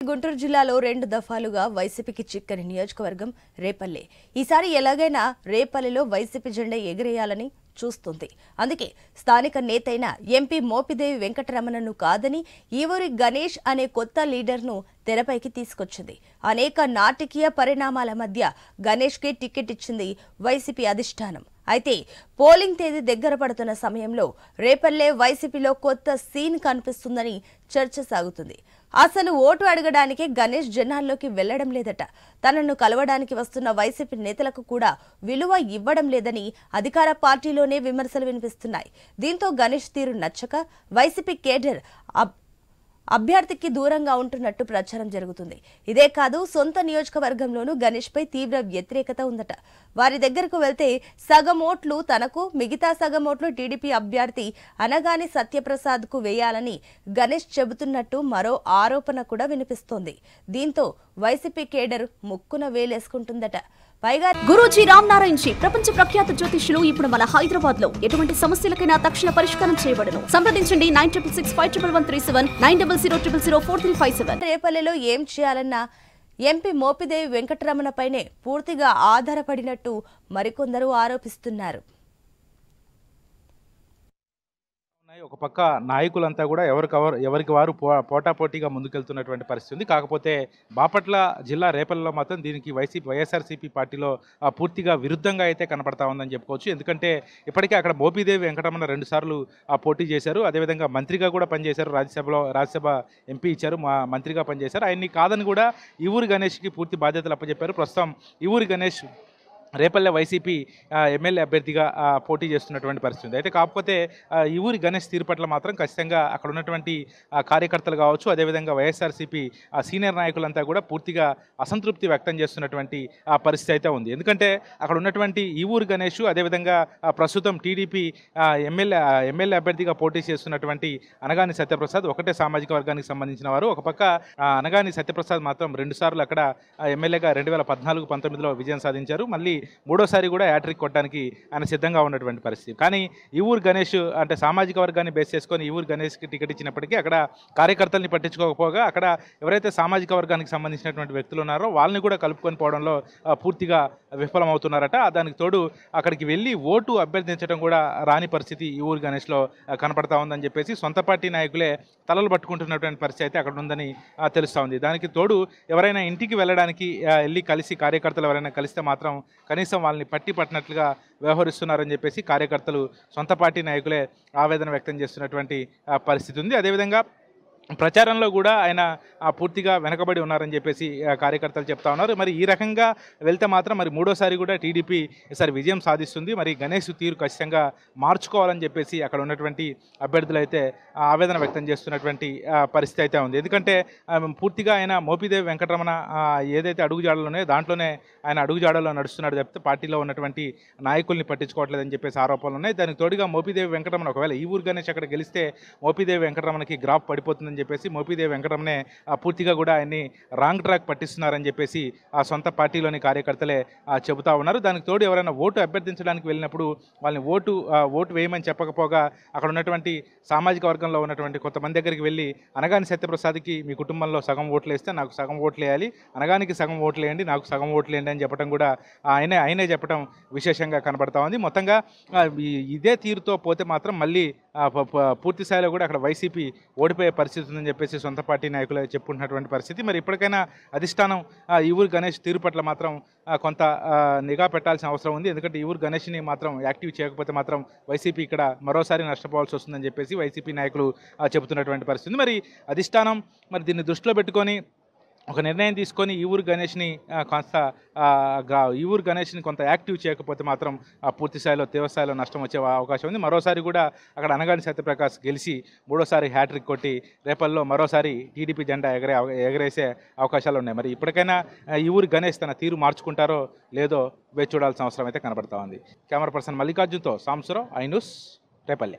గుంటూరు జిల్లాలో 2 దఫాలుగా వైసీపీకి చిక్కని నియోజకవర్గం రేపల్లె. ఈసారి ఎలాగైనా రేపల్లెలో వైసీపీ జెండా ఎగిరేయాలని చూస్తుంది. అందుకే స్థానిక నేతైన ఎంపీ మోపిదేవి వెంకటరమణను కాదని ఈవూరి గణేష్ అనే కొత్త లీడర్ను తెరపైకి తీసుకొచ్చింది. అనేక నాటకీయ పరిణామాల మధ్య గణేష్కి టికెట్ ఇచ్చింది వైసీపీ అధిష్టానం. అయితే పోలింగ్ తేదీ దగ్గర పడుతున్న సమయంలో రేపల్లె వైసీపీలో కొత్త సీన్ కనిపిస్తుందని చర్చ సాగుతుంది. అసలు ఓటు అడగడానికి గణేష్ జనాల్లోకి వెళ్లడం లేదట. తనను కలవడానికి వస్తున్న వైసీపీ నేతలకు కూడా విలువ ఇవ్వడం లేదని అధికార పార్టీలోనే విమర్శలు వినిపిస్తున్నాయి. దీంతో గణేష్ తీరు నచ్చక వైసీపీ కేడర్ అభ్యర్థికి దూరంగా ఉంటున్నట్టు ప్రచారం జరుగుతుంది. ఇదే కాదు, సొంత నియోజకవర్గంలోనూ గణేష్ పై తీవ్ర వ్యతిరేకత ఉందట. వారి దగ్గరకు వెళ్తే సగం ఓట్లు తనకు, మిగతా సగం ఓట్లు టీడీపీ అభ్యర్థి అనగాని సత్యప్రసాద్ కు వేయాలని గణేష్ చెబుతున్నట్టు మరో ఆరోపణ కూడా వినిపిస్తోంది. దీంతో వైసీపీ కేడర్ ముక్కున వేలేసుకుంటుందట. పైగా గురూజీ రామ్ నారాయణ్ జీ ప్రపంచ ప్రఖ్యాత జ్యోతిష్యులు ఇప్పుడు మన హైదరాబాద్ లో ఎటువంటి సమస్యలకైనా తక్షణ పరిష్కారం చేయబడును. సంప్రదించండి 96651137 9000004357. రేపల్లెలో ఏం చేయాలన్నా ఎంపీ మోపిదేవి వెంకటరమణ పైనే పూర్తిగా ఆధారపడినట్టు మరికొందరు ఆరోపిస్తున్నారు. ఒక పక్క నాయకులంతా కూడా ఎవరికి వారు పోటాపోటీగా ముందుకెళ్తున్నటువంటి పరిస్థితి ఉంది. కాకపోతే బాపట్ల జిల్లా రేపల్లెలో మాత్రం దీనికి వైఎస్ఆర్సీపీ పార్టీలో పూర్తిగా విరుద్ధంగా అయితే కనపడతా ఉందని చెప్పుకోవచ్చు. ఎందుకంటే ఇప్పటికే అక్కడ మోపిదేవి వెంకటరమణ 2 సార్లు పోటీ చేశారు. అదేవిధంగా మంత్రిగా కూడా పనిచేశారు. రాజ్యసభ ఎంపీ ఇచ్చారు, మంత్రిగా పనిచేశారు. ఆయన్ని కాదని కూడా ఈవూరి గణేష్కి పూర్తి బాధ్యతలు అప్పచెప్పారు. ప్రస్తుతం ఈవూరి గణేష్ రేపల్లె వైసీపీ ఎమ్మెల్యే అభ్యర్థిగా పోటీ చేస్తున్నటువంటి పరిస్థితి ఉంది. అయితే కాకపోతే ఈవూరి గణేష్ తీరు పట్ల మాత్రం ఖచ్చితంగా అక్కడ ఉన్నటువంటి కార్యకర్తలు కావచ్చు, అదేవిధంగా వైఎస్ఆర్సీపీ సీనియర్ నాయకులంతా కూడా పూర్తిగా అసంతృప్తి వ్యక్తం చేస్తున్నటువంటి పరిస్థితి అయితే ఉంది. ఎందుకంటే అక్కడ ఉన్నటువంటి ఈవూరి గణేష్, అదేవిధంగా ప్రస్తుతం టీడీపీ ఎమ్మెల్యే అభ్యర్థిగా పోటీ చేస్తున్నటువంటి అనగాని సత్యప్రసాద్ ఒకటే సామాజిక వర్గానికి సంబంధించిన వారు. ఒక పక్క అనగాని సత్యప్రసాద్ మాత్రం 2 సార్లు అక్కడ ఎమ్మెల్యేగా 2014-19లో విజయం సాధించారు. మళ్ళీ మూడోసారి కూడా హ్యాట్రిక్ కొట్టడానికి ఆయన సిద్ధంగా ఉన్నటువంటి పరిస్థితి. కానీ ఈవూరి గణేష్ అంటే సామాజిక వర్గాన్ని బేస్ చేసుకొని ఈవూరి గణేష్కి టికెట్ ఇచ్చినప్పటికీ అక్కడ కార్యకర్తల్ని పట్టించుకోకపోగా అక్కడ ఎవరైతే సామాజిక వర్గానికి సంబంధించినటువంటి వ్యక్తులు ఉన్నారో వాళ్ళని కూడా కలుపుకొని పోవడంలో పూర్తిగా విఫలమవుతున్నారట. దానికి తోడు అక్కడికి వెళ్ళి ఓటు అభ్యర్థించడం కూడా రాని పరిస్థితి ఈవూరి గణేష్లో కనపడతా ఉందని చెప్పేసి సొంత పార్టీ నాయకులే తలలు పట్టుకుంటున్నటువంటి పరిస్థితి అయితే అక్కడ ఉందని తెలుస్తూ ఉంది. దానికి తోడు ఎవరైనా ఇంటికి వెళ్ళడానికి వెళ్ళి కలిసి కార్యకర్తలు ఎవరైనా కలిస్తే మాత్రం కనీసం వాళ్ళని పట్టినట్లుగా వ్యవహరిస్తున్నారని చెప్పేసి కార్యకర్తలు సొంత పార్టీ నాయకులే ఆవేదన వ్యక్తం చేస్తున్నటువంటి పరిస్థితి ఉంది. అదేవిధంగా ప్రచారంలో కూడా ఆయన పూర్తిగా వెనకబడి ఉన్నారని చెప్పేసి కార్యకర్తలు చెప్తా ఉన్నారు. మరి ఈ రకంగా వెళ్తే మాత్రం మరి మూడోసారి కూడా టీడీపీ ఈసారి విజయం సాధిస్తుంది. మరి గణేష్ తీరు ఖచ్చితంగా మార్చుకోవాలని చెప్పేసి అక్కడ ఉన్నటువంటి అభ్యర్థులు అయితే ఆవేదన వ్యక్తం చేస్తున్నటువంటి పరిస్థితి అయితే ఉంది. ఎందుకంటే పూర్తిగా ఆయన మోపిదేవి వెంకటరమణ ఏదైతే అడుగుజాడలు ఉన్నాయో దాంట్లోనే ఆయన అడుగుజాడలో నడుస్తున్నాడు చెప్తే పార్టీలో ఉన్నటువంటి నాయకుల్ని పట్టించుకోవట్లేదని చెప్పేసి ఆరోపణలు ఉన్నాయి. దానికి తోడుగా మోపిదేవి వెంకటరమణ ఒకవేళ ఈవూరి గణేష్ అక్కడ గెలిస్తే మోపిదేవి వెంకటరమణకి గ్రాఫ్ పడిపోతుంది చెప్పేసి మోపిదేవి వెంకటరమణే పూర్తిగా కూడా ఆయన్ని రాంగ్ ట్రాక్ పట్టిస్తున్నారని చెప్పేసి ఆ సొంత పార్టీలోని కార్యకర్తలే చెబుతా ఉన్నారు. దానికి తోడు ఎవరైనా ఓటు అభ్యర్థించడానికి వెళ్ళినప్పుడు వాళ్ళని ఓటు వేయమని చెప్పకపోగా అక్కడ ఉన్నటువంటి సామాజిక వర్గంలో ఉన్నటువంటి కొంతమంది దగ్గరికి వెళ్ళి అనగాని సత్యప్రసాద్కి మీ కుటుంబంలో సగం ఓట్లు వేస్తే నాకు సగం ఓట్లు వేయాలి, అనగానికి సగం ఓట్లు వేయండి, నాకు సగం ఓట్లు వేయండి అని చెప్పడం కూడా ఆయనే చెప్పడం విశేషంగా కనబడతా ఉంది. మొత్తంగా ఇదే తీరుతో పోతే మాత్రం మళ్ళీ పూర్తి స్థాయిలో కూడా అక్కడ వైసీపీ ఓడిపోయే పరిస్థితి ఉందని చెప్పేసి సొంత పార్టీ నాయకులు చెప్పుకుంటున్నటువంటి పరిస్థితి. మరి ఇప్పటికైనా అధిష్టానం ఈవూరి గణేష్ తీరు పట్ల మాత్రం కొంత నిఘా పెట్టాల్సిన అవసరం ఉంది. ఎందుకంటే ఈవూరి గణేష్ని మాత్రం యాక్టివ్ చేయకపోతే మాత్రం వైసీపీ ఇక్కడ మరోసారి నష్టపోవాల్సి వస్తుందని చెప్పేసి వైసీపీ నాయకులు చెబుతున్నటువంటి పరిస్థితి. మరి అధిష్టానం మరి దీన్ని దృష్టిలో పెట్టుకొని ఒక నిర్ణయం తీసుకొని ఈవూరి గణేష్ని కొంత యాక్టివ్ చేయకపోతే మాత్రం పూర్తి స్థాయిలో తీవ్రస్థాయిలో నష్టం వచ్చే అవకాశం ఉంది. మరోసారి కూడా అక్కడ అనగాని సత్యప్రకాష్ గెలిచి మూడోసారి హ్యాట్రిక్ కొట్టి రేపల్లో మరోసారి టీడీపీ జెండా ఎగరేసే అవకాశాలు ఉన్నాయి. మరి ఇప్పటికైనా ఈవూరి గణేష్ తన తీరు మార్చుకుంటారో లేదో వేచి చూడాల్సిన అవసరం అయితే కనబడతా ఉంది. కెమెరా పర్సన్ మల్లికార్జున్తో సాంబశివరావు, ఐ న్యూస్, రేపల్లె.